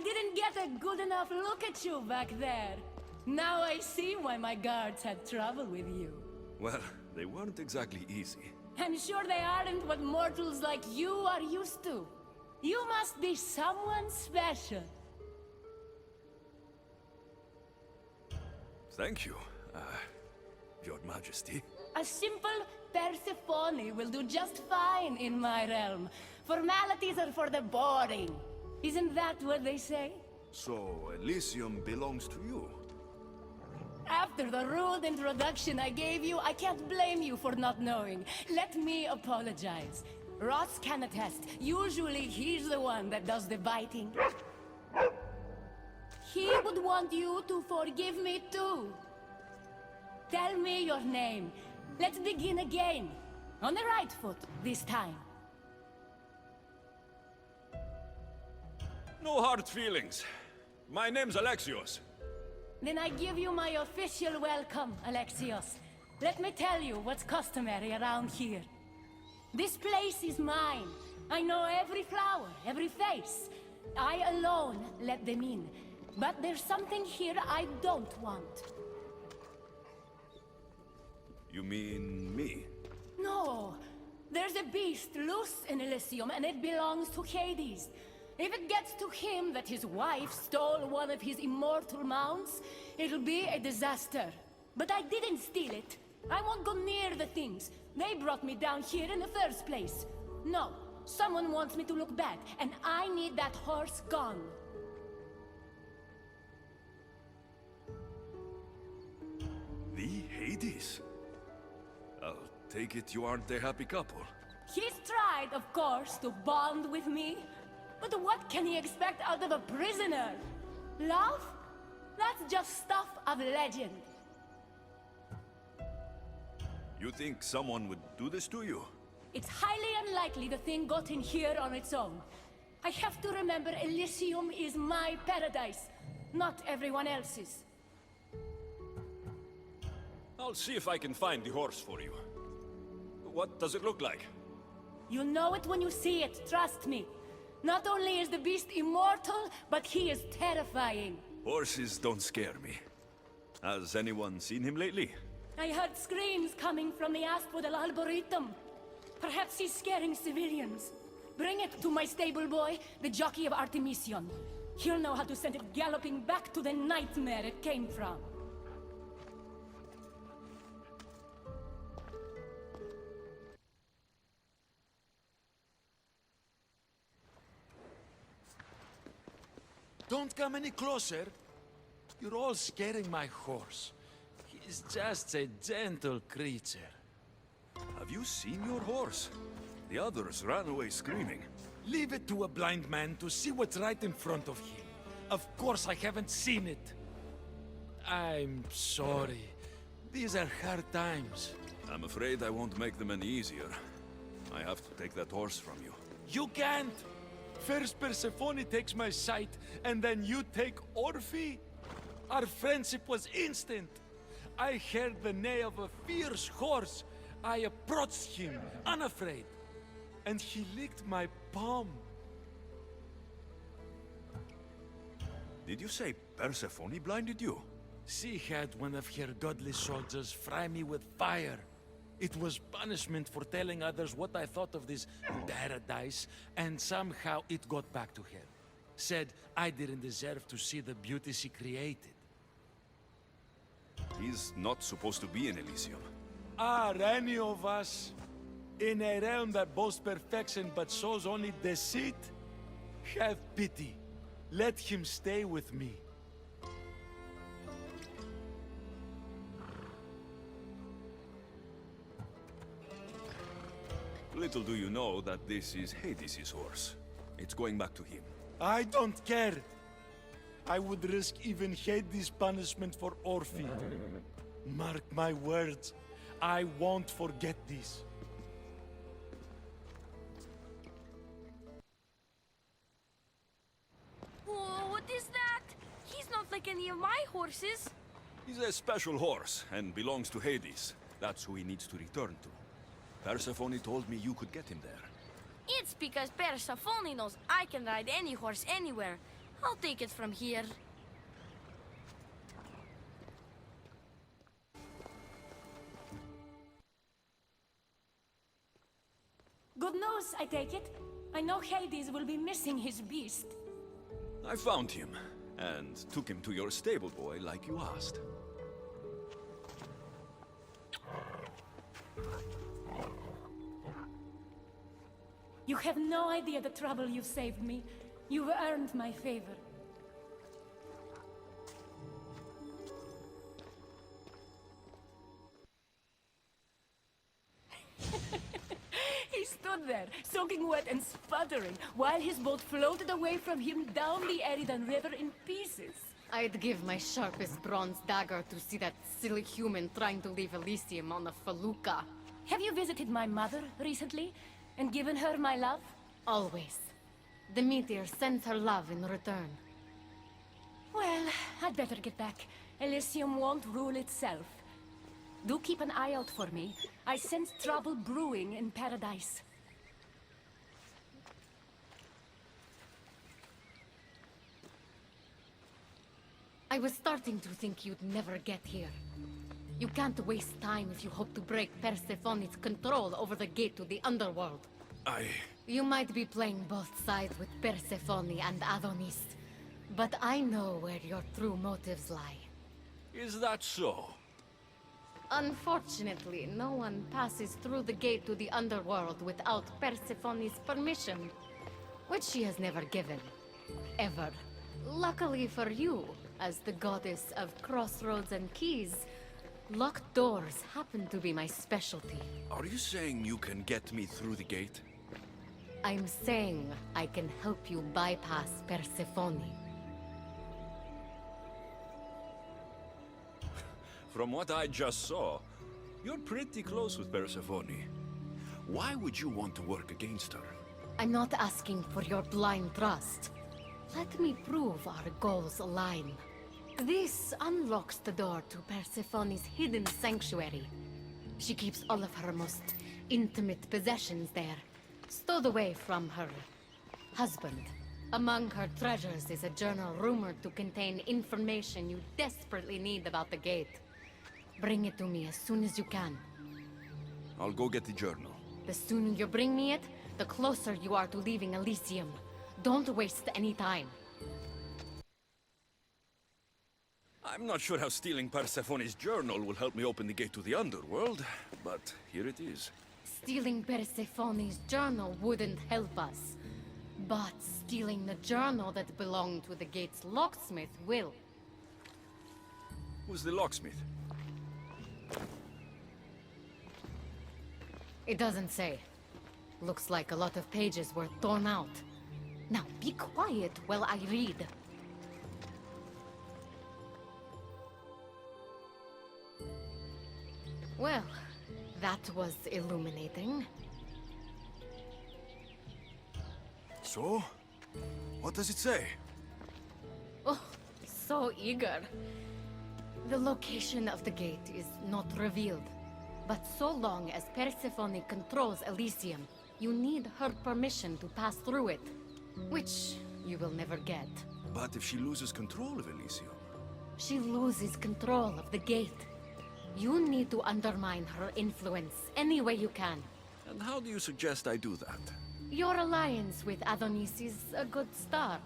didn't get a good enough look at you back there. Now I see why my guards had trouble with you. Well, they weren't exactly easy. I'm sure they aren't what mortals like you are used to. You must be someone special. Thank you, Your Majesty. A simple Persephone will do just fine in my realm. Formalities are for the boring. Isn't that what they say? So, Elysium belongs to you? After the rude introduction I gave you, I can't blame you for not knowing. Let me apologize. Ross can attest. Usually he's the one that does the biting. He would want you to forgive me too. Tell me your name. Let's begin again. On the right foot this time. No hard feelings. My name's Alexios. Then I give you my official welcome, Alexios. Let me tell you what's customary around here. This place is mine. I know every flower, every face. I alone let them in. But there's something here I don't want. You mean me? No. There's a beast loose in Elysium, and it belongs to Hades. If it gets to him that his wife stole one of his immortal mounts, it'll be a disaster. But I didn't steal it. I won't go near the things. They brought me down here in the first place. No, someone wants me to look bad, and I need that horse gone. The Hades? I'll take it you aren't a happy couple. He's tried, of course, to bond with me. But what can he expect out of a prisoner? Love? That's just stuff of legend. You think someone would do this to you? It's highly unlikely the thing got in here on its own. I have to remember Elysium is my paradise, not everyone else's. I'll see if I can find the horse for you. What does it look like? You'll know it when you see it, trust me. Not only is the beast immortal, but he is terrifying. Horses don't scare me. Has anyone seen him lately? I heard screams coming from the Asphodel Arboretum. Perhaps he's scaring civilians. Bring it to my stable boy, the jockey of Artemision. He'll know how to send it galloping back to the nightmare it came from. Don't come any closer. You're all scaring my horse. He's just a gentle creature. Have you seen your horse? The others ran away screaming. Leave it to a blind man to see what's right in front of him. Of course I haven't seen it. I'm sorry. These are hard times. I'm afraid I won't make them any easier. I have to take that horse from you. You can't! First Persephone takes my sight, and then you take Orphe? Our friendship was instant. I heard the neigh of a fierce horse. I approached him, unafraid. And he licked my palm. Did you say Persephone blinded you? She had one of her godly soldiers fry me with fire. It was punishment for telling others what I thought of this paradise, and somehow it got back to her. Said I didn't deserve to see the beauty she created. He's not supposed to be in Elysium. Are any of us in a realm that boasts perfection but shows only deceit? Have pity. Let him stay with me. Little do you know that this is Hades' horse. It's going back to him. I don't care. I would risk even Hades' punishment for Orphe. Mark my words. I won't forget this. Whoa, what is that? He's not like any of my horses. He's a special horse and belongs to Hades. That's who he needs to return to. Persephone told me you could get him there. It's because Persephone knows I can ride any horse anywhere. I'll take it from here. Good news, I take it. I know Hades will be missing his beast. I found him, and took him to your stable boy like you asked. You have no idea the trouble you've saved me. You've earned my favor. He stood there, soaking wet and sputtering, while his boat floated away from him down the Eridan River in pieces. I'd give my sharpest bronze dagger to see that silly human trying to leave Elysium on a felucca. Have you visited my mother recently, and given her my love? Always. The meteor sends her love in return. Well, I'd better get back. Elysium won't rule itself. Do keep an eye out for me. I sense trouble brewing in Paradise. I was starting to think you'd never get here. You can't waste time if you hope to break Persephone's control over the gate to the underworld. You might be playing both sides with Persephone and Adonis, but I know where your true motives lie. Is that so? Unfortunately, no one passes through the gate to the underworld without Persephone's permission, which she has never given. Ever. Luckily for you, as the goddess of crossroads and keys, locked doors happen to be my specialty. Are you saying you can get me through the gate? I'm saying I can help you bypass Persephone. From what I just saw, you're pretty close with Persephone. Why would you want to work against her? I'm not asking for your blind trust. Let me prove our goals align. This unlocks the door to Persephone's hidden sanctuary. She keeps all of her most intimate possessions there, stowed away from her husband. Among her treasures is a journal rumored to contain information you desperately need about the gate. Bring it to me as soon as you can. I'll go get the journal. The sooner you bring me it, the closer you are to leaving Elysium. Don't waste any time. I'm not sure how stealing Persephone's journal will help me open the gate to the underworld, but here it is. Stealing Persephone's journal wouldn't help us. But stealing the journal that belonged to the gate's locksmith will. Who's the locksmith? It doesn't say. Looks like a lot of pages were torn out. Now be quiet while I read. Well, that was illuminating. So? What does it say? Oh, so eager. The location of the gate is not revealed. But so long as Persephone controls Elysium, you need her permission to pass through it. Which you will never get. But if she loses control of Elysium? She loses control of the gate. You need to undermine her influence any way you can. And how do you suggest I do that? Your alliance with Adonis is a good start.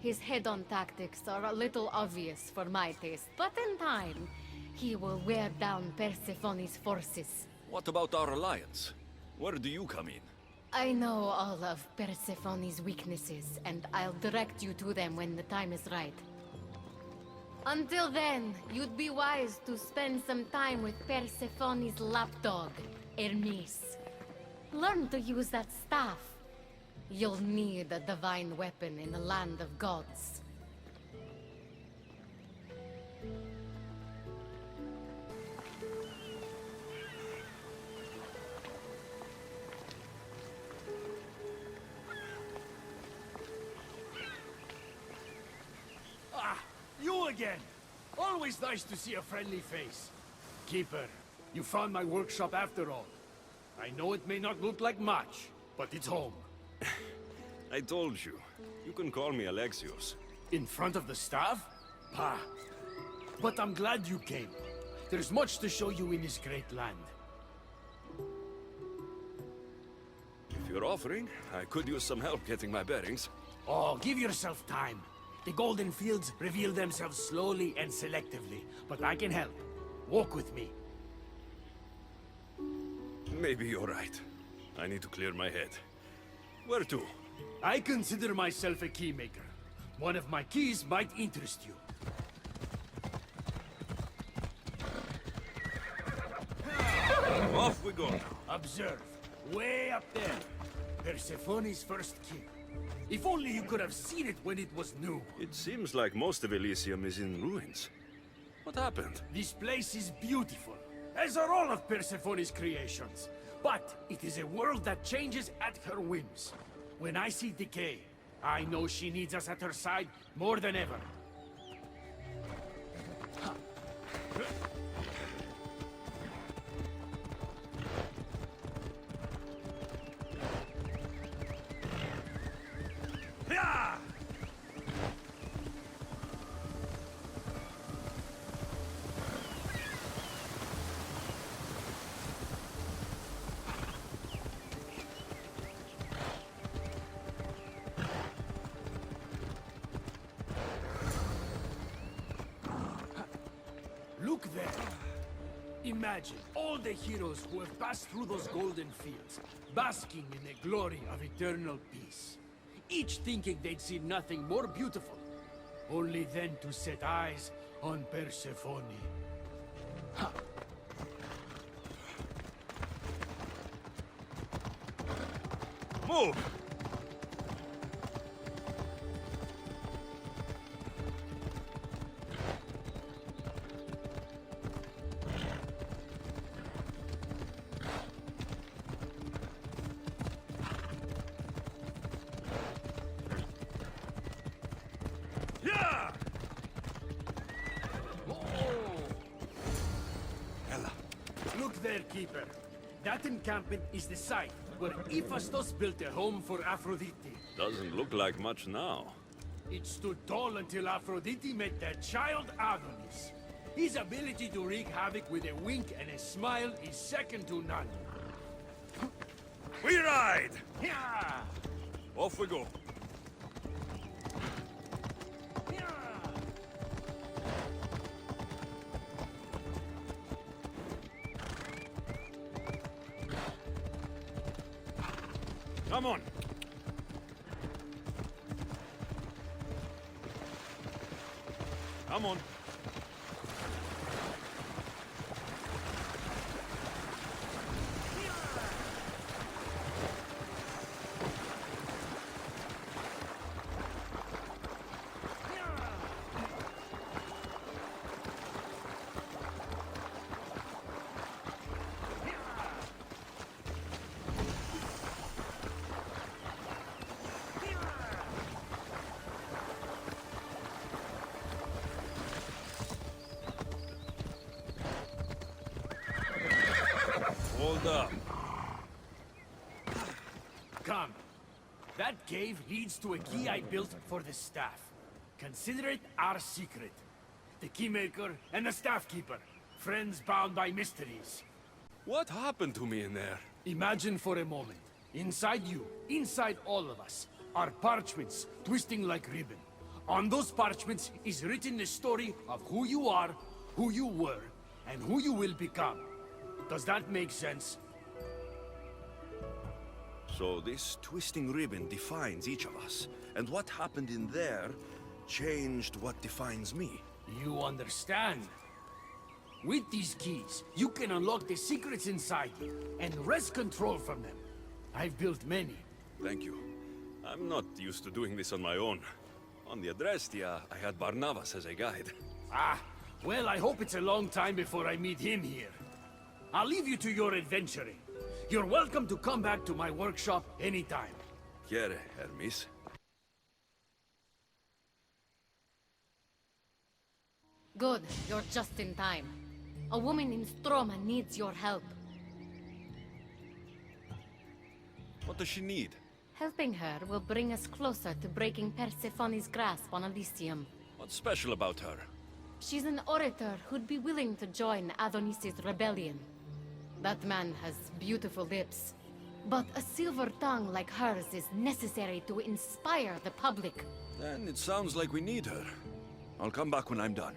His head-on tactics are a little obvious for my taste, but in time, he will wear down Persephone's forces. What about our alliance? Where do you come in? I know all of Persephone's weaknesses, and I'll direct you to them when the time is right. Until then, you'd be wise to spend some time with Persephone's lapdog, Hermes. Learn to use that staff. You'll need a divine weapon in the land of gods. You again! Always nice to see a friendly face. Keeper, you found my workshop after all. I know it may not look like much, but it's home. I told you. You can call me Alexios. In front of the staff? Pah. But I'm glad you came. There's much to show you in this great land. If you're offering, I could use some help getting my bearings. Oh, give yourself time. The golden fields reveal themselves slowly and selectively, but I can help. Walk with me. Maybe you're right. I need to clear my head. Where to? I consider myself a keymaker. One of my keys might interest you. Off we go. Observe. Way up there. Persephone's first key. If only you could have seen it when it was new. It seems like most of Elysium is in ruins. What happened? This place is beautiful, as are all of Persephone's creations. But it is a world that changes at her whims. When I see decay, I know she needs us at her side more than ever. Look there. Imagine all the heroes who have passed through those golden fields, basking in the glory of eternal peace. Each thinking they'd see nothing more beautiful, only then to set eyes on Persephone. Move! Yeah! Ella. Look there, Keeper. That encampment is the site where Hephaestus built a home for Aphrodite. Doesn't look like much now. It stood tall until Aphrodite met their child Adonis. His ability to wreak havoc with a wink and a smile is second to none. We ride! Yeah! Off we go. Come on. Come on. Hold up. Come. That cave leads to a key I built for the staff. Consider it our secret. The keymaker and the staff keeper. Friends bound by mysteries. What happened to me in there? Imagine for a moment. Inside you, inside all of us, are parchments twisting like ribbon. On those parchments is written the story of who you are, who you were, and who you will become. Does that make sense? So this twisting ribbon defines each of us, and what happened in there changed what defines me. You understand? With these keys, you can unlock the secrets inside you, and wrest control from them. I've built many. Thank you. I'm not used to doing this on my own. On the Adrestia, I had Barnabas as a guide. Ah, well, I hope it's a long time before I meet him here. I'll leave you to your adventuring. You're welcome to come back to my workshop anytime. Quiere, Hermes. Good, you're just in time. A woman in Stroma needs your help. What does she need? Helping her will bring us closer to breaking Persephone's grasp on Elysium. What's special about her? She's an orator who'd be willing to join Adonis's rebellion. That man has beautiful lips, but a silver tongue like hers is necessary to inspire the public. Then it sounds like we need her. I'll come back when I'm done.